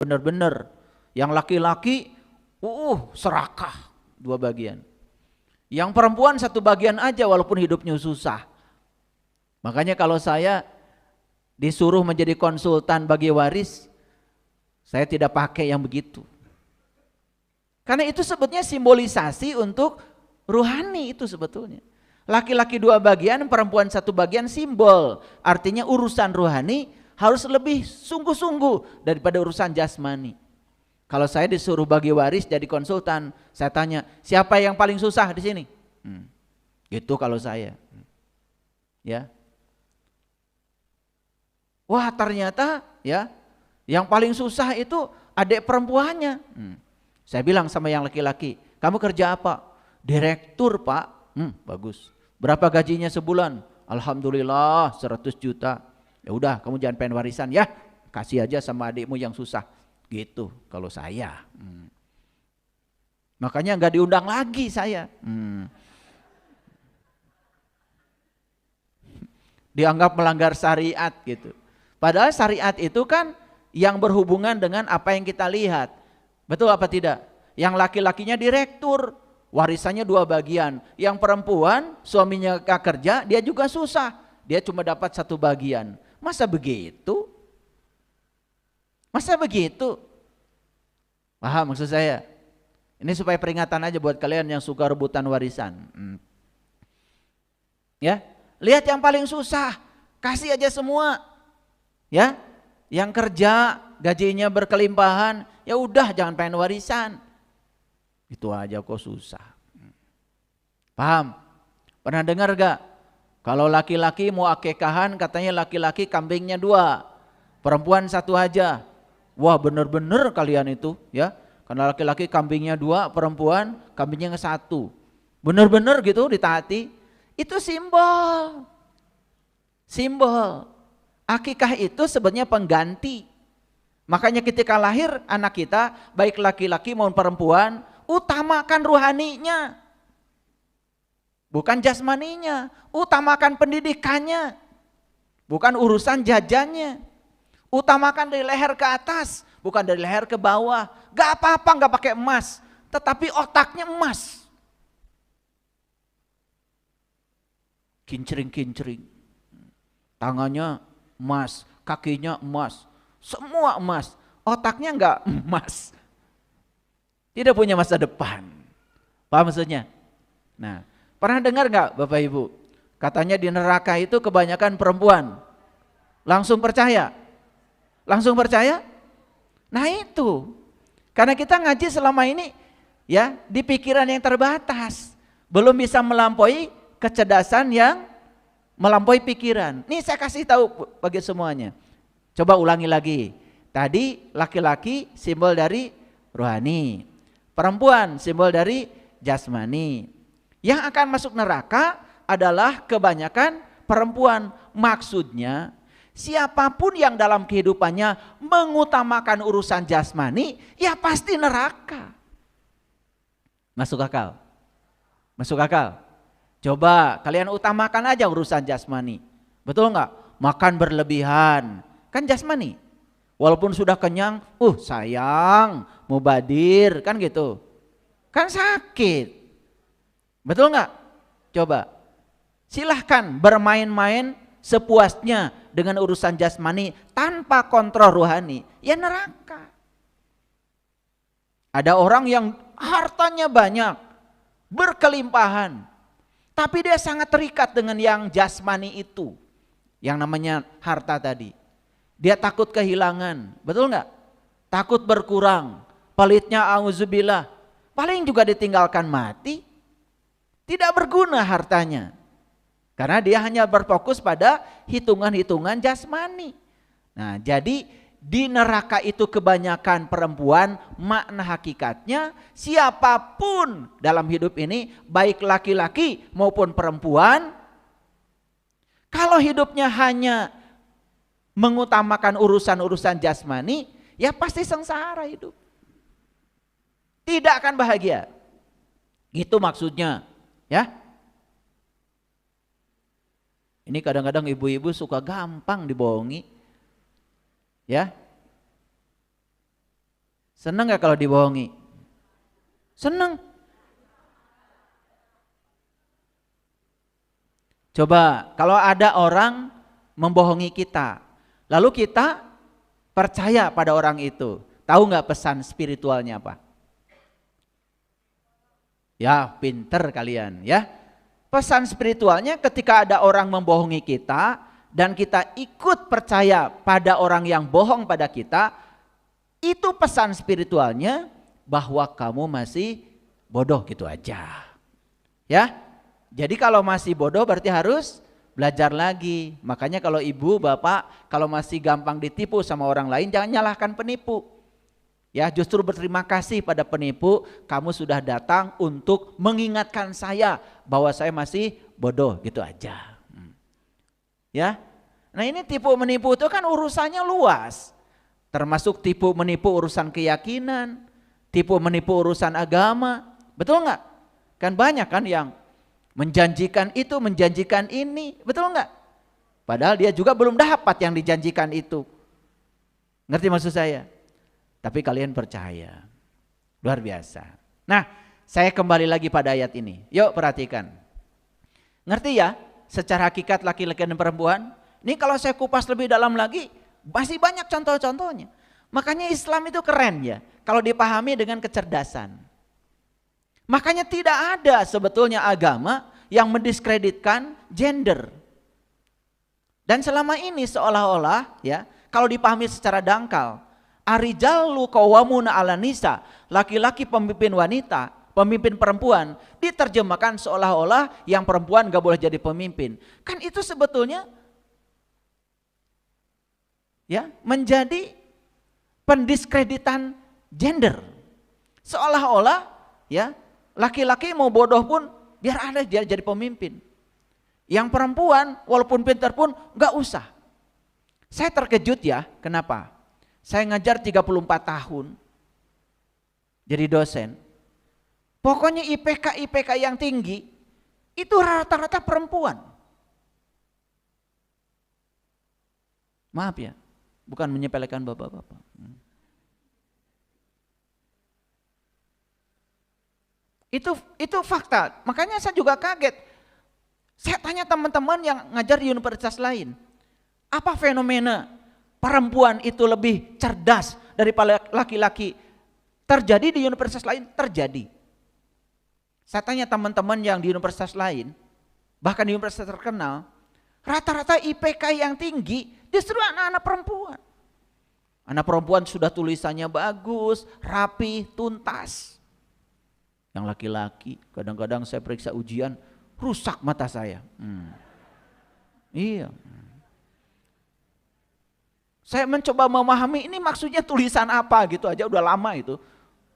benar-benar. Yang laki-laki serakah 2 bagian. Yang perempuan 1 bagian aja walaupun hidupnya susah. Makanya kalau saya disuruh menjadi konsultan bagi waris, saya tidak pakai yang begitu. Karena itu sebetulnya simbolisasi untuk rohani itu sebetulnya. Laki-laki 2 bagian, perempuan 1 bagian, simbol. Artinya urusan rohani harus lebih sungguh-sungguh daripada urusan jasmani. Kalau saya disuruh bagi waris jadi konsultan, saya tanya, siapa yang paling susah di sini? Gitu kalau saya. Ya. Wah, ternyata ya, yang paling susah itu adik perempuannya. Saya bilang sama yang laki-laki, kamu kerja apa? Direktur, Pak. Bagus. Berapa gajinya sebulan? Alhamdulillah 100 juta. Ya udah, kamu jangan pengen warisan ya. Kasih aja sama adikmu yang susah. Gitu kalau saya. Makanya nggak diundang lagi saya. Dianggap melanggar syariat gitu. Padahal syariat itu kan yang berhubungan dengan apa yang kita lihat. Betul apa tidak? Yang laki-lakinya direktur, warisannya 2 bagian. Yang perempuan suaminya gak kerja, dia juga susah. Dia cuma dapat 1 bagian. Masa begitu? Masa begitu? Paham maksud saya? Ini supaya peringatan aja buat kalian yang suka rebutan warisan. Ya, lihat yang paling susah, kasih aja semua. Ya, yang kerja gajinya berkelimpahan, ya udah jangan pengen warisan. Itu aja kok susah. Paham? Pernah dengar gak? Kalau laki-laki mau akekahan katanya laki-laki kambingnya 2, perempuan 1 aja. Wah bener-bener kalian itu ya. Karena laki-laki kambingnya 2, perempuan kambingnya 1. Bener-bener gitu ditaati. Itu simbol. Simbol. Akikah itu sebenarnya pengganti. Makanya ketika lahir anak kita, baik laki-laki maupun perempuan, utamakan rohaninya. Bukan jasmaninya, utamakan pendidikannya. Bukan urusan jajannya. Utamakan dari leher ke atas, bukan dari leher ke bawah. Gak apa-apa gak pakai emas, tetapi otaknya emas. Kincring-kincring. Tangannya emas, kakinya emas, semua emas. Otaknya enggak emas. Tidak punya masa depan. Paham maksudnya? Nah, pernah dengar enggak Bapak Ibu? Katanya di neraka itu kebanyakan perempuan. Langsung percaya? Langsung percaya? Nah itu. Karena kita ngaji selama ini ya di pikiran yang terbatas. Belum bisa melampaui kecerdasan yang melampaui pikiran. Nih saya kasih tahu bagi semuanya. Coba ulangi lagi. Tadi laki-laki simbol dari rohani. Perempuan simbol dari jasmani. Yang akan masuk neraka adalah kebanyakan perempuan. Maksudnya siapapun yang dalam kehidupannya mengutamakan urusan jasmani, ya pasti neraka. Masuk akal? Masuk akal? Coba kalian utamakan aja urusan jasmani. Betul enggak? Makan berlebihan, kan jasmani. Walaupun sudah kenyang, sayang, mubadir, kan gitu. Kan sakit. Betul enggak? Coba. Silahkan bermain-main sepuasnya dengan urusan jasmani tanpa kontrol rohani, ya neraka. Ada orang yang hartanya banyak, berkelimpahan, tapi dia sangat terikat dengan yang jasmani itu, yang namanya harta tadi. Dia takut kehilangan, betul nggak? Takut berkurang, pelitnya auzubillah, paling juga ditinggalkan mati, tidak berguna hartanya. Karena dia hanya berfokus pada hitungan-hitungan jasmani. Nah, jadi di neraka itu kebanyakan perempuan, makna hakikatnya siapapun dalam hidup ini, baik laki-laki maupun perempuan, kalau hidupnya hanya mengutamakan urusan-urusan jasmani, ya pasti sengsara hidup. Tidak akan bahagia. Gitu maksudnya, ya. Ini kadang-kadang ibu-ibu suka gampang dibohongi. Ya. Senang gak kalau dibohongi? Senang. Coba kalau ada orang membohongi kita, lalu kita percaya pada orang itu, tahu gak pesan spiritualnya apa? Ya, pinter kalian ya. Pesan spiritualnya ketika ada orang membohongi kita dan kita ikut percaya pada orang yang bohong pada kita, itu pesan spiritualnya bahwa kamu masih bodoh gitu aja. Ya. Jadi kalau masih bodoh berarti harus belajar lagi. Makanya kalau ibu, bapak, kalau masih gampang ditipu sama orang lain, jangan nyalahkan penipu. Ya, justru berterima kasih pada penipu, kamu sudah datang untuk mengingatkan saya bahwa saya masih bodoh gitu aja. Ya. Nah, ini tipu menipu itu kan urusannya luas. Termasuk tipu menipu urusan keyakinan, tipu menipu urusan agama. Betul enggak? Kan banyak kan yang menjanjikan itu, menjanjikan ini, betul enggak? Padahal dia juga belum dapat yang dijanjikan itu. Ngerti maksud saya? Tapi kalian percaya. Luar biasa. Nah, saya kembali lagi pada ayat ini. Yuk perhatikan. Ngerti ya? Secara hakikat laki-laki dan perempuan. Ini kalau saya kupas lebih dalam lagi, masih banyak contoh-contohnya. Makanya Islam itu keren ya, kalau dipahami dengan kecerdasan. Makanya tidak ada sebetulnya agama yang mendiskreditkan gender. Dan selama ini seolah-olah ya, kalau dipahami secara dangkal, arijalu qawwamuna 'alan nisa, laki-laki pemimpin wanita, pemimpin perempuan, diterjemahkan seolah-olah yang perempuan gak boleh jadi pemimpin. Kan itu sebetulnya ya menjadi pendiskreditan gender. Seolah-olah ya laki-laki mau bodoh pun biar ada dia jadi pemimpin. Yang perempuan walaupun pintar pun gak usah. Saya terkejut ya, kenapa? Saya ngajar 34 tahun jadi dosen. Pokoknya IPK yang tinggi itu rata-rata perempuan. Maaf ya, bukan menyepelekan bapak-bapak. Itu fakta. Makanya saya juga kaget. Saya tanya teman-teman yang ngajar di universitas lain, apa fenomena perempuan itu lebih cerdas daripada laki-laki? Terjadi di universitas lain? Terjadi. Saya tanya teman-teman yang di universitas lain, bahkan di universitas terkenal, rata-rata IPK yang tinggi justru anak-anak perempuan. Anak perempuan sudah tulisannya bagus, rapi, tuntas. Yang laki-laki kadang-kadang saya periksa ujian, rusak mata saya. Iya. Saya mencoba memahami ini maksudnya tulisan apa gitu aja, udah lama itu.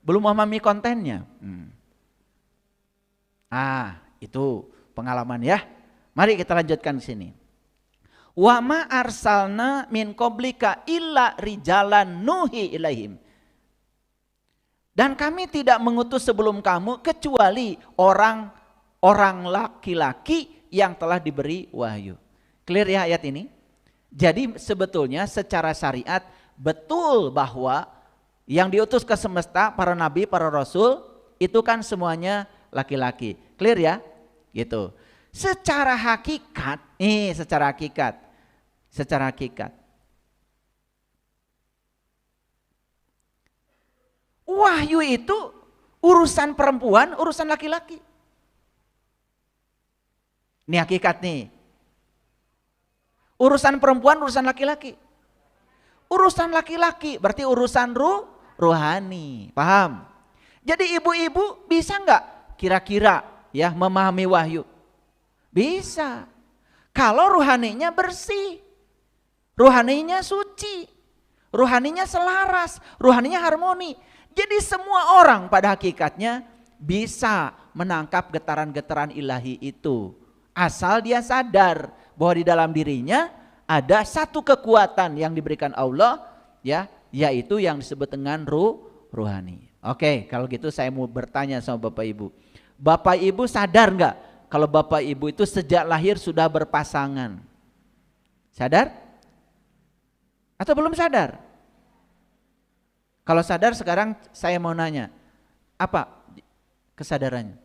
Belum memahami kontennya. Itu pengalaman ya. Mari kita lanjutkan di sini. Wa ma arsalna min qablika illa rijalan nuhi ilaihim. Dan kami tidak mengutus sebelum kamu kecuali orang laki-laki yang telah diberi wahyu. Clear ya ayat ini? Jadi sebetulnya secara syariat betul bahwa yang diutus ke semesta, para nabi, para rasul, itu kan semuanya laki-laki. Clear ya? Gitu. Secara hakikat, secara hakikat. Wahyu itu urusan perempuan, urusan laki-laki. Ini hakikat nih. Urusan perempuan, urusan laki-laki. Urusan laki-laki berarti urusan rohani. Paham? Jadi ibu-ibu bisa nggak kira-kira ya memahami wahyu? Bisa. Kalau rohaninya bersih, rohaninya suci, rohaninya selaras, rohaninya harmoni. Jadi semua orang pada hakikatnya bisa menangkap getaran-getaran ilahi itu. Asal dia sadar bahwa di dalam dirinya ada satu kekuatan yang diberikan Allah ya, yaitu yang disebut dengan rohani. Oke, kalau gitu saya mau bertanya sama Bapak Ibu. Bapak Ibu sadar nggak kalau Bapak Ibu itu sejak lahir sudah berpasangan? Sadar? Atau belum sadar? Kalau sadar sekarang saya mau nanya, apa kesadarannya?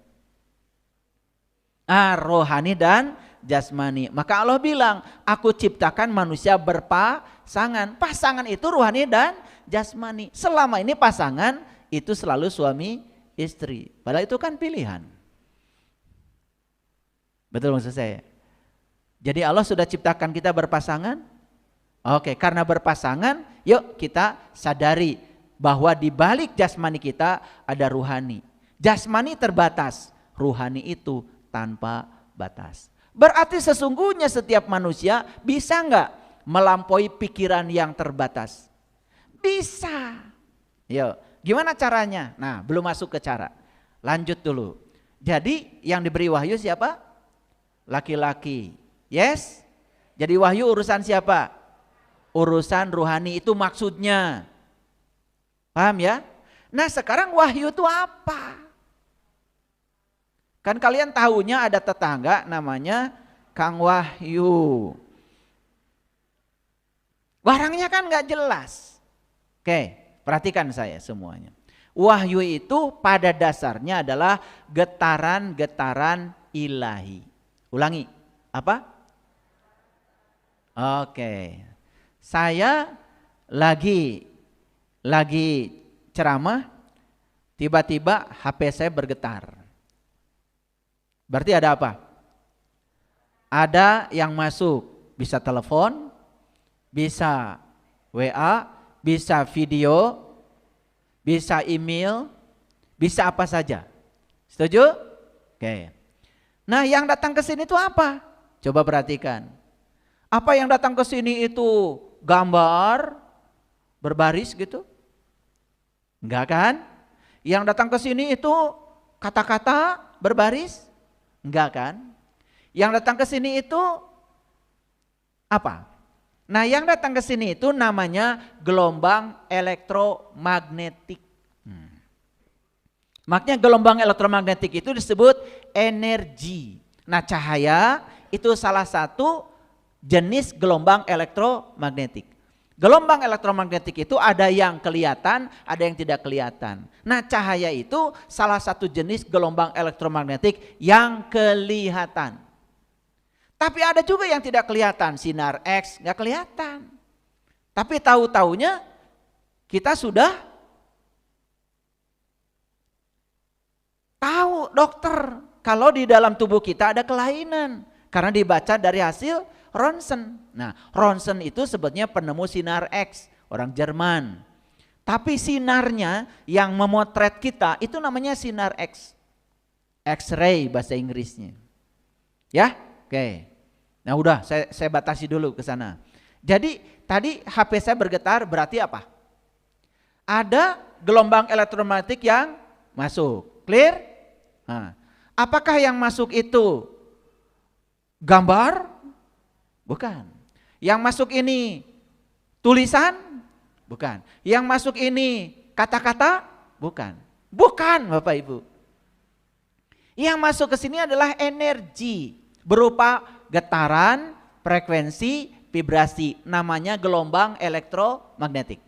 Rohani dan jasmani. Maka Allah bilang, aku ciptakan manusia berpasangan. Pasangan itu rohani dan jasmani. Selama ini pasangan itu selalu suami istri. Padahal itu kan pilihan. Betul maksud saya? Jadi Allah sudah ciptakan kita berpasangan. Oke, karena berpasangan, yuk kita sadari bahwa di balik jasmani kita ada ruhani. Jasmani terbatas, ruhani itu tanpa batas. Berarti sesungguhnya setiap manusia bisa enggak melampaui pikiran yang terbatas? Bisa. Yuk, gimana caranya? Nah, belum masuk ke cara. Lanjut dulu. Jadi yang diberi wahyu siapa? Laki-laki. Yes? Jadi wahyu urusan siapa? Urusan ruhani, itu maksudnya. Paham ya? Nah, sekarang wahyu itu apa? Kan kalian tahunya ada tetangga namanya Kang Wahyu. Barangnya kan gak jelas. Oke, perhatikan saya semuanya. Wahyu itu pada dasarnya adalah getaran-getaran ilahi. Ulangi, apa? Oke. Saya lagi ceramah, tiba-tiba HP saya bergetar. Berarti ada apa? Ada yang masuk, bisa telepon, bisa WA, bisa video, bisa email, bisa apa saja. Setuju? Oke. Nah, yang datang ke sini itu apa? Coba perhatikan. Apa yang datang ke sini itu gambar berbaris gitu? Enggak kan? Yang datang ke sini itu kata-kata berbaris? Enggak kan? Yang datang ke sini itu apa? Nah, yang datang ke sini itu namanya gelombang elektromagnetik. Makanya gelombang elektromagnetik itu disebut energi. Nah, cahaya itu salah satu jenis gelombang elektromagnetik. Gelombang elektromagnetik itu ada yang kelihatan, ada yang tidak kelihatan. Nah, cahaya itu salah satu jenis gelombang elektromagnetik yang kelihatan. Tapi ada juga yang tidak kelihatan, sinar X nggak kelihatan. Tapi tahu-taunya kita sudah tahu, dokter, kalau di dalam tubuh kita ada kelainan karena dibaca dari hasil ronsen. Nah, ronsen itu sebetulnya penemu sinar X, orang Jerman. Tapi sinarnya yang memotret kita itu namanya sinar X. X-ray bahasa Inggrisnya. Ya? Oke. Nah, udah saya batasi dulu ke sana. Jadi tadi HP saya bergetar berarti apa? Ada gelombang elektromagnetik yang masuk. Clear? Nah, apakah yang masuk itu gambar? Bukan. Yang masuk ini tulisan? Bukan. Yang masuk ini kata-kata? Bukan. Bukan, Bapak Ibu. Yang masuk ke sini adalah energi berupa getaran, frekuensi, vibrasi. Namanya gelombang elektromagnetik.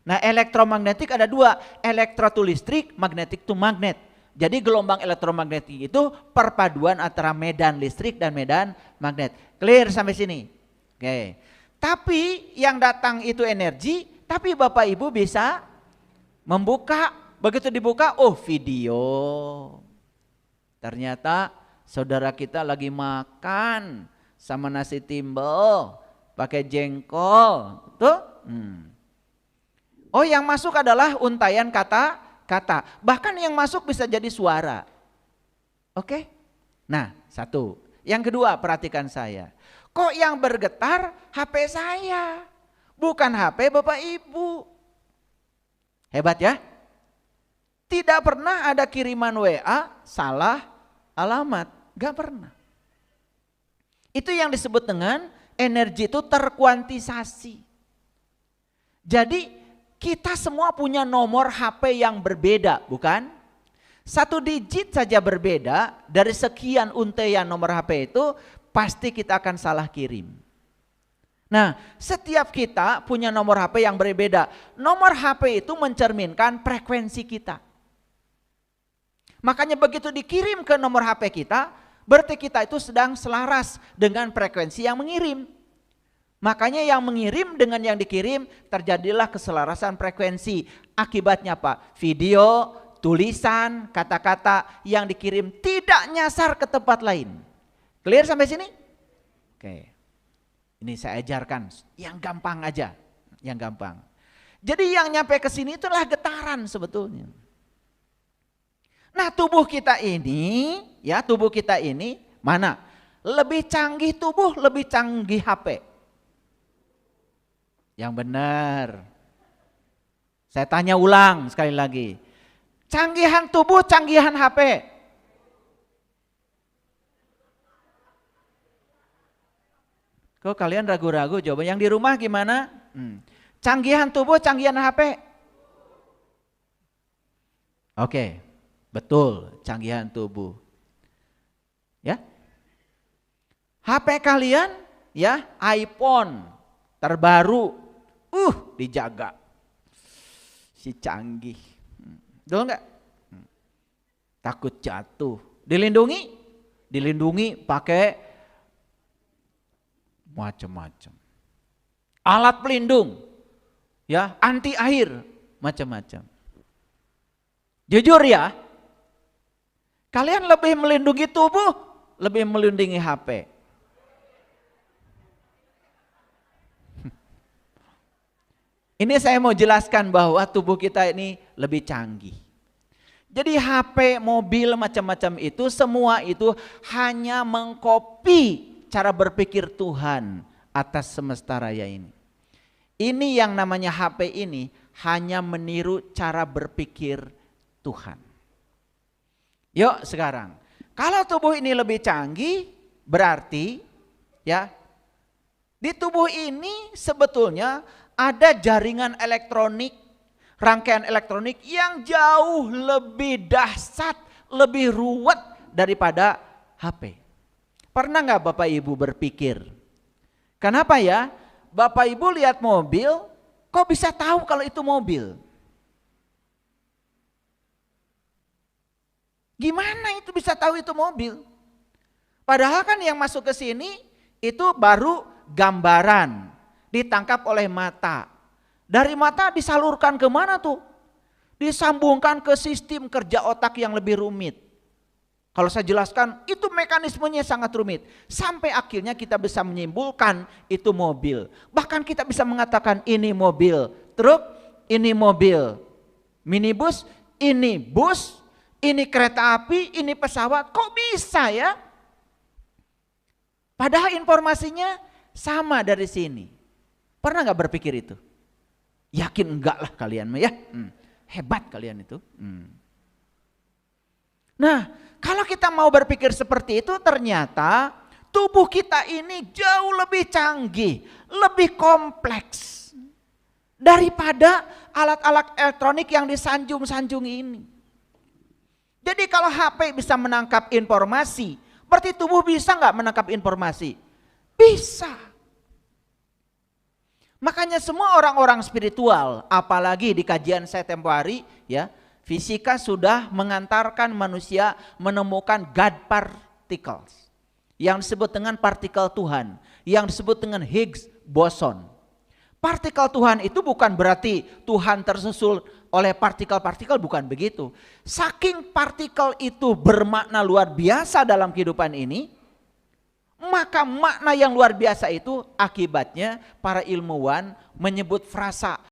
Nah, elektromagnetik ada dua, elektro to listrik, magnetik to magnet. Jadi gelombang elektromagnetik itu perpaduan antara medan listrik dan medan magnet. Clear sampai sini? Oke. Tapi yang datang itu energi, tapi Bapak Ibu bisa membuka, begitu dibuka, oh video. Ternyata saudara kita lagi makan sama nasi timbel, pakai jengkol. Tuh. Oh, yang masuk adalah untayan kata. Bahkan yang masuk bisa jadi suara. Oke? Nah, satu. Yang kedua, perhatikan saya. Kok yang bergetar HP saya? Bukan HP Bapak Ibu. Hebat ya? Tidak pernah ada kiriman WA salah alamat. Gak pernah. Itu yang disebut dengan energi itu terkuantisasi. Jadi kita semua punya nomor HP yang berbeda, bukan? Satu digit saja berbeda, dari sekian untaian nomor HP itu pasti kita akan salah kirim. Nah, setiap kita punya nomor HP yang berbeda. Nomor HP itu mencerminkan frekuensi kita. Makanya begitu dikirim ke nomor HP kita, berarti kita itu sedang selaras dengan frekuensi yang mengirim. Makanya yang mengirim dengan yang dikirim terjadilah keselarasan frekuensi. Akibatnya apa? Video, tulisan, kata-kata yang dikirim tidak nyasar ke tempat lain. Clear sampai sini? Oke. Ini saya ajarkan yang gampang aja, yang gampang. Jadi yang nyampe ke sini itulah getaran sebetulnya. Nah, tubuh kita ini, ya tubuh kita ini mana? Lebih canggih tubuh, lebih canggih HP. Yang benar. Saya tanya ulang sekali lagi. Canggihan tubuh, canggihan HP. Kok kalian ragu-ragu? Coba yang di rumah gimana? Canggihan tubuh, canggihan HP. Oke, betul, canggihan tubuh. Ya. HP kalian ya, iPhone terbaru. Dijaga. Si canggih. Betul enggak? Takut jatuh. Dilindungi? Dilindungi pakai macam-macam. Alat pelindung, ya, anti air, macam-macam. Jujur ya, kalian lebih melindungi tubuh, lebih melindungi HP. Ini saya mau jelaskan bahwa tubuh kita ini lebih canggih. Jadi HP, mobil, macam-macam itu semua itu hanya mengcopy cara berpikir Tuhan atas semesta raya ini. Ini yang namanya HP ini hanya meniru cara berpikir Tuhan. Yuk sekarang, kalau tubuh ini lebih canggih, berarti ya di tubuh ini sebetulnya ada jaringan elektronik, rangkaian elektronik yang jauh lebih dahsyat, lebih ruwet daripada HP. Pernah nggak Bapak Ibu berpikir, kenapa ya Bapak Ibu lihat mobil, kok bisa tahu kalau itu mobil? Gimana itu bisa tahu itu mobil? Padahal kan yang masuk ke sini itu baru gambaran, ditangkap oleh mata. Dari mata disalurkan ke mana tuh? Disambungkan ke sistem kerja otak yang lebih rumit. Kalau saya jelaskan, itu mekanismenya sangat rumit. Sampai akhirnya kita bisa menyimpulkan itu mobil. Bahkan kita bisa mengatakan ini mobil truk, ini mobil minibus, ini bus, ini kereta api, ini pesawat. Kok bisa ya? Padahal informasinya sama dari sini. Pernah gak berpikir itu? Yakin enggak lah kalian ya. Hebat kalian itu. Nah, kalau kita mau berpikir seperti itu, ternyata tubuh kita ini jauh lebih canggih, lebih kompleks daripada alat-alat elektronik yang disanjung-sanjung ini. Jadi kalau HP bisa menangkap informasi, berarti tubuh bisa nggak menangkap informasi? Bisa. Makanya semua orang-orang spiritual, apalagi di kajian saya tempo hari, ya, fisika sudah mengantarkan manusia menemukan God particles yang disebut dengan partikel Tuhan, yang disebut dengan Higgs boson. Partikel Tuhan itu bukan berarti Tuhan tersusul oleh partikel-partikel, bukan begitu. Saking partikel itu bermakna luar biasa dalam kehidupan ini, maka makna yang luar biasa itu akibatnya para ilmuwan menyebut frasa